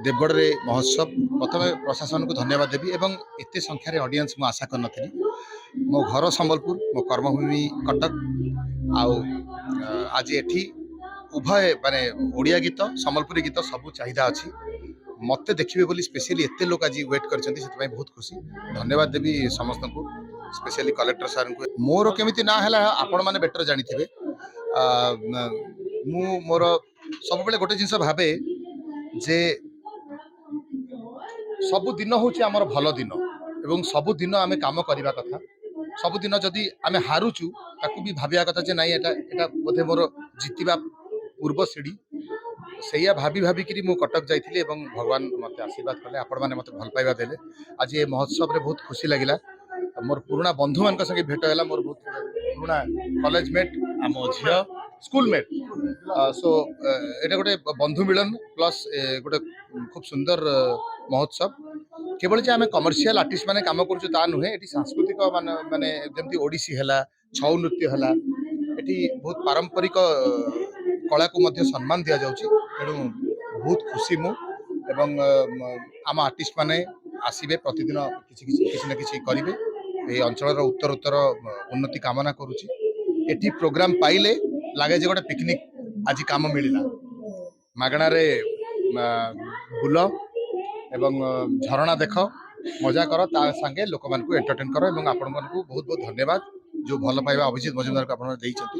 देवगढ़ रे महोत्सव प्रथम प्रशासन को धन्यवाद देवी एवं एत संख्यार ऑडियंस मु आशा कर मो घर संबलपुर मो कर्मभूमि कटक आउ आज एठी उभय माने ओडिया गीत संबलपुरी गीत सब चाहिदा अच्छी मत देखिए बोली स्पेशली एत लोक आज वेट कर बहुत खुशी धन्यवाद देवी समस्त को स्पेशली कलेक्टर सार को मोर केमिति ना है आपण मैंने बेटर जानी मु मोर सब बेले गोटे जिनस भावे जे सबु दिन हूँ आमर भल दिन एवं सबु दिन आम कम करवा कथा सबु दिन जदि आम हारुचु ताकू भी भाविया कथा जे नाई एटा बोधे मोर जितिबा पूर्व सीढ़ी सैया भाभी भाविकी मु कटक जाइए भगवान मत आशीर्वाद कले आपण मैंने मत भल पाइबा देले आज ये महोत्सव रे बहुत खुशी लगिला मोर पुराना बंधु मान संगे भेट है मोर बहुत पुराना कॉलेज मेट आम झील स्कूल मेट सो एटा गोटे बंधु मिलन प्लस गोटे खूब सुंदर महोत्सव केवल जे आम कमर्शियल आर्टिस्ट माने काम करूँ ता नुहे ये सांस्कृतिक माने जमती ओडिसी है छऊ नृत्य है ये बहुत पारंपरिक कला को मध्य सम्मान दि जाउची तेणु बहुत खुशी मु एवं आम आर्टिस्ट माने आसीबे प्रतिदिन किसी ना किसी करिवे ए अंचल उत्तर उत्तर उन्नति कामना करुची एठी प्रोग्राम पाइले लगे जे गोटे पिकनिक आज काम मिलला मागणा रे बुल एवं झरणा देख मजा कर ता संगे लोक मान को एंटरटेन कर एवं आपण मान को बहुत बहुत धन्यवाद जो भल पाइबा अभिजीत मजुमदार को आपण देइछथि।